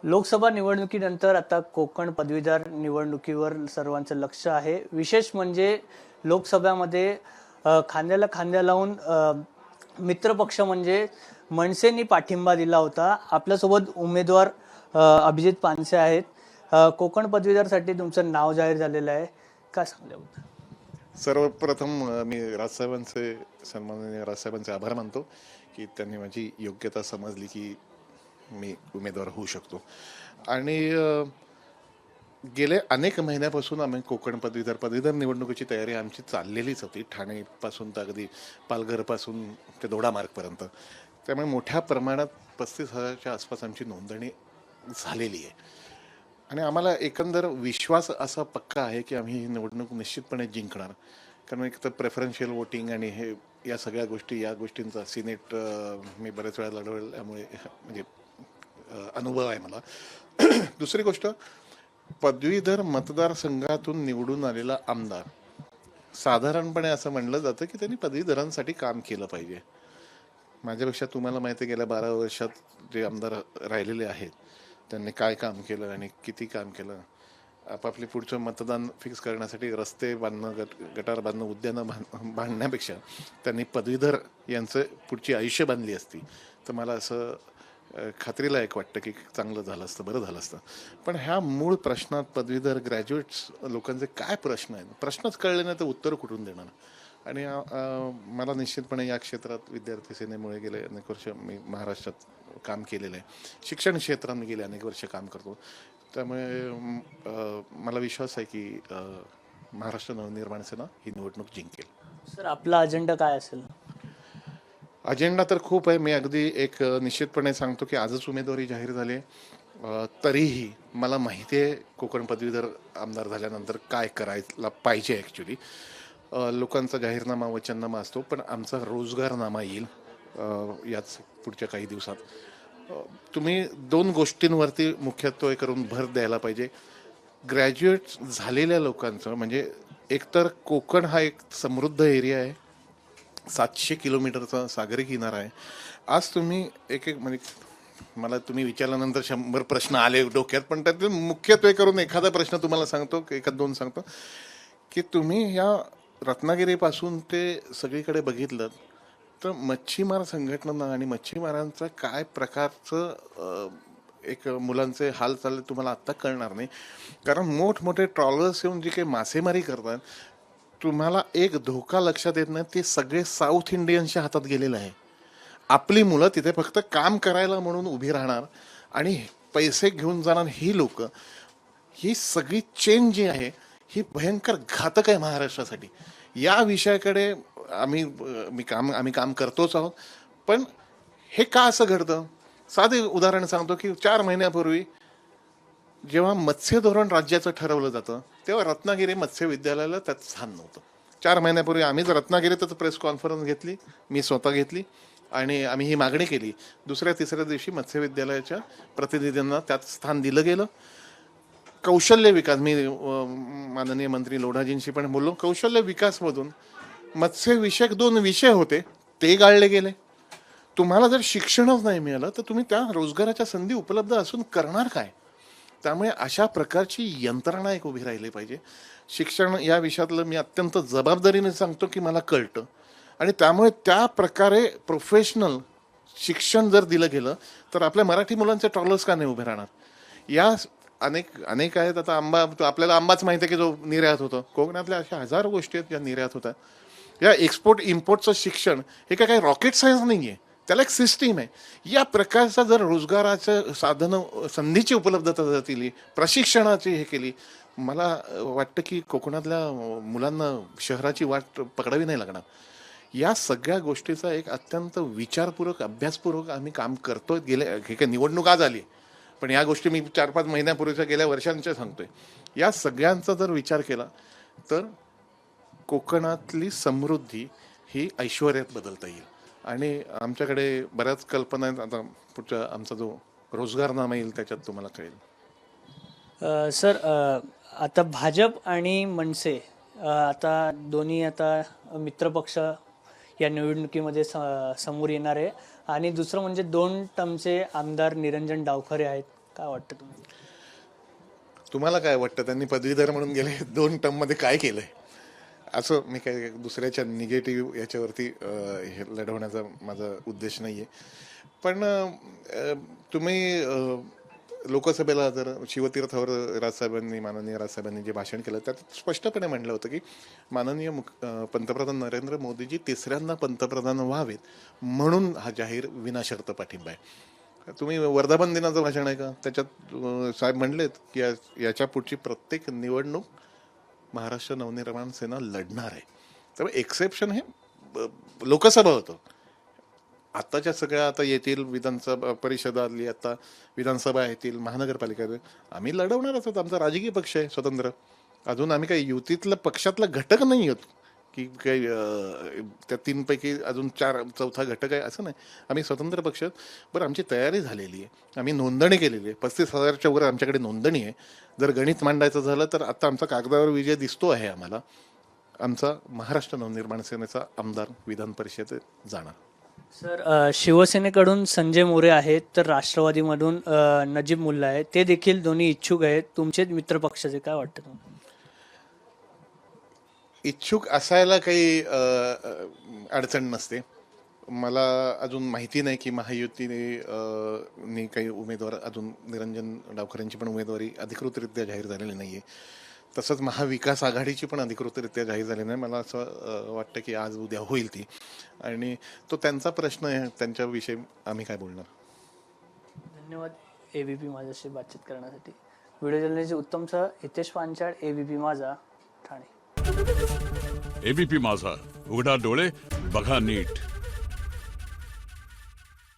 लोकसभा निवडणुकीनंतर आता कोकण पदवीधर निवडणुकीवर सर्वांचं लक्ष आहे. विशेष म्हणजे लोकसभेमध्ये खांद्याला खांद्या लावून मित्रपक्ष म्हणजे मनसेनी पाठिंबा दिला होता. आपल्यासोबत उमेदवार अभिजित पानसे आहेत. कोकण पदवीधरसाठी तुमचं नाव जाहीर झालेलं आहे, काय सांगल्याबद्दल? सर्वप्रथम मी सन्माननीय राजसाहेबांचे आभार मानतो की त्यांनी माझी योग्यता समजली की मी उमेदवार होऊ शकतो. आणि गेले अनेक महिन्यापासून आम्ही कोकण पदवीधर निवडणुकीची तयारी आमची चाललेलीच होती. ठाणेपासून तर अगदी पालघरपासून ते दोडामार्गपर्यंत. त्यामुळे मोठ्या प्रमाणात 35,000च्या आसपास आमची नोंदणी झालेली आहे. आणि आम्हाला एकंदर विश्वास असा पक्का आहे की आम्ही ही निवडणूक निश्चितपणे जिंकणार. कारण एक तर प्रेफरन्शियल वोटिंग आणि हे या सगळ्या या गोष्टींचा सिनेट मी बऱ्याच वेळा लढवल्यामुळे म्हणजे अनुभव आहे मला. दुसरी गोष्ट, पदवीधर मतदारसंघातून निवडून आलेला आमदार साधारणपणे असं म्हणलं जातं की त्यांनी पदवीधरांसाठी काम केलं पाहिजे. माझ्यापेक्षा तुम्हाला माहिती आहे गेल्या 12 वर्षात जे आमदार राहिलेले आहेत त्यांनी काय काम केलं आणि किती काम केलं. आपापले पुढचं मतदान फिक्स करण्यासाठी रस्ते बांधणं, गटार बांधणं, उद्यानं बांधण्यापेक्षा त्यांनी पदवीधर यांचं पुढची आयुष्य बांधली असती तर मला असं खात्रीला एक वाटतं की चांगलं झालं असतं, बरं झालं असतं. पण ह्या मूळ प्रश्नात पदवीधर ग्रॅज्युएट्स लोकांचे काय प्रश्न आहेत, प्रश्नच कळले नाही तर उत्तर कुठून देणार. आणि मला निश्चितपणे या क्षेत्रात विद्यार्थी सेनेमुळे गेले अनेक वर्ष मी महाराष्ट्रात काम केलेलं आहे. शिक्षण क्षेत्रात मी गेले अनेक वर्ष काम करतो. त्यामुळे मला विश्वास आहे की महाराष्ट्र नवनिर्माण सेना ही निवडणूक जिंकेल. सर, आपला अजेंडा काय असेल? अजेंडा तर खूप आहे. मी अगदी एक निश्चितपणे सांगतो की आजच उमेदवारी जाहीर झाली आहे. तरीही मला माहिती आहे कोकण पदवीधर आमदार झाल्यानंतर काय करायला पाहिजे. ॲक्च्युली लोकांचा जाहीरनामा, वचननामा असतो, पण आमचा रोजगारनामा येईल याच पुढच्या काही दिवसात. तुम्ही 2 गोष्टींवरती मुख्यत्वे करून भर द्यायला पाहिजे. ग्रॅज्युएट झालेल्या लोकांचं म्हणजे एकतर कोकण हा एक समृद्ध एरिया आहे, 700 किलोमीटरचा सागरी किनारा आहे. आज तुम्ही एक म्हणजे मला तुम्ही विचारल्यानंतर 100 प्रश्न आले डोक्यात, पण त्यातून मुख्यत्वे करून एखादा प्रश्न तुम्हाला सांगतो, एखाद 2 सांगतो की तुम्ही या रत्नागिरीपासून ते सगळीकडे बघितलं तर मच्छीमार संघटना आणि मच्छीमारांचा काय प्रकारचं एक मुलांचे हाल चालले तुम्हाला आत्ता कळणार नाही. कारण मोठमोठे ट्रॉलर्स येऊन जे काही मासेमारी करतात तुम्हाला एक धोका लक्षात येत नाही. ते सगळे साऊथ इंडियन्सच्या हातात गेलेलं आहे. आपली मुलं तिथे फक्त काम करायला म्हणून उभी राहणार आणि पैसे घेऊन जाणार ही लोक. ही सगळी चेन जी आहे ही भयंकर घातक आहे महाराष्ट्रासाठी. या विषयाकडे आम्ही काम करतोच आहोत. पण हे का असं घडतं? साधे उदाहरण सांगतो की 4 महिन्यापूर्वी जेव्हा मत्स्य धोरण राज्याचं ठरवलं जातं तेव्हा रत्नागिरी मत्स्य विद्यालयाला त्यात स्थान नव्हतं. 4 महिन्यापूर्वी आम्हीच रत्नागिरीतच प्रेस कॉन्फरन्स घेतली, मी स्वतः घेतली आणि आम्ही ही मागणी केली. दुसऱ्या तिसऱ्या दिवशी मत्स्य विद्यालयाच्या प्रतिनिधींना त्यात स्थान दिलं गेलं. कौशल्य विकास, मी माननीय मंत्री लोढाजींशी पण बोललो, कौशल्य विकासमधून मत्स्यविषयक 2 विषय होते ते गाळले गेले. तुम्हाला जर शिक्षणच नाही मिळालं तर तुम्ही त्या रोजगाराच्या संधी उपलब्ध असून करणार काय? त्यामुळे अशा प्रकारची यंत्रणा एक उभी राहिली पाहिजे. शिक्षण या विषयातलं मी अत्यंत जबाबदारीने सांगतो की मला कळतं आणि त्यामुळे त्या प्रकारे प्रोफेशनल शिक्षण जर दिलं गेलं तर आपल्या मराठी मुलांचे ट्रॉलर्स का नाही उभे राहणार? या अनेक आहेत. आता आपल्याला आंबाच माहिती आहे की जो निर्यात होतो. कोकणातल्या अशा हजारो गोष्टी आहेत ज्या निर्यात होतात. या एक्सपोर्ट इम्पोर्टचं शिक्षण हे काही रॉकेट सायन्स नाही आहे, त्याला एक सिस्टीम आहे. या प्रकारचा जर रोजगाराचं साधनं, संधीची उपलब्धता जर दिली, प्रशिक्षणाची हे केली, मला वाटतं की कोकणातल्या मुलांना शहराची वाट पकडावी नाही लागणार. या सगळ्या गोष्टीचा एक अत्यंत विचारपूर्वक, अभ्यासपूर्वक आम्ही काम करतोय. हे काही निवडणूक आज आली, पण या गोष्टी मी 4-5 महिन्यापूर्वीच्या गेल्या वर्षांच्या सांगतोय. या सगळ्यांचा जर विचार केला तर कोकणातली समृद्धी ही ऐश्वर्यात बदलता येईल. आणि आमच्याकडे बऱ्याच कल्पना आहेत. आता पुढचा आमचा जो रोजगारनामा येईल त्याच्यात तुम्हाला कळेल. सर, आता भाजप आणि मनसे आता दोन्ही आता मित्रपक्ष या निवडणुकीमध्ये समोर येणार आहे. आणि दुसरं म्हणजे 2 टर्मचे आमदार निरंजन डावखरे आहेत, काय वाटतं तुम्हाला? तुम्हाला काय वाटतं त्यांनी पदवीधर म्हणून गेले 2 टर्ममध्ये काय केलंय? असं मी काय दुसऱ्याच्या निगेटिव्ह याच्यावरती हे लढवण्याचा माझा उद्देश नाहीये. पण तुम्ही लोकसभेला जर शिवतीर्थावर माननीय राजसाहेबांनी जे भाषण केलं त्यात स्पष्टपणे म्हणलं होतं की माननीय पंतप्रधान नरेंद्र मोदीजी तिसऱ्यांदा पंतप्रधान व्हावेत म्हणून हा जाहीर विनाशर्त पाठिंबा आहे. तुम्ही वर्धापन दिनाचं भाषण आहे का? त्याच्यात साहेब म्हणलेत की याच्या पुढची प्रत्येक निवडणूक महाराष्ट्र नवनिर्माण सेना लढणार आहे. त्यामुळे एक्सेप्शन हे लोकसभा होतं. आताच्या सगळ्या आता येतील विधानसभा परिषदातली, आता विधानसभा येतील, महानगरपालिका, आम्ही लढवणारच आहोत. आमचा राजकीय पक्ष आहे स्वतंत्र. अजून आम्ही काही युतीतल्या पक्षातला घटक नाही आहोत की काही त्या 3पैकी अजून 4 घटक आहे असं नाही. आम्ही स्वतंत्र पक्ष. बरं, आमची तयारी झालेली आहे, आम्ही नोंदणी केलेली आहे. 35,000च्या वर आमच्याकडे नोंदणी आहे. जर गणित मांडायचं झालं तर आता आमचा कागदावर विजय दिसतो आहे आम्हाला. आमचा महाराष्ट्र नवनिर्माण सेनेचा आमदार विधान परिषदेत जाणार. सर, शिवसेनेकडून संजय मोरे आहेत तर राष्ट्रवादीमधून नजीब मुल्ला आहे, ते देखील दोन्ही इच्छुक आहेत. तुमचे मित्र पक्षाचे काय वाटतं तुम्हाला? इच्छुक असायला काही अडचण नसते. मला अजून माहिती नाही की महायुतीने काही उमेदवार, अजून निरंजन डावखरेंची पण उमेदवारी अधिकृतरित्या जाहीर झालेली नाहीये. तसंच महाविकास आघाडीची पण अधिकृतरित्या जाहीर झाली नाही. मला असं वाटतं की आज उद्या होईल ती, आणि तो त्यांचा प्रश्न आहे, त्यांच्याविषयी आम्ही काय बोलणार. धन्यवाद ABP माझ्याशी बातचीत करण्यासाठी. व्हिडिओ जर्नलिस्ट उत्तमसह हितेश पांचाळ, ABP माझा, ठाणे. ABP माझा, उघडा डोळे बघा नीट.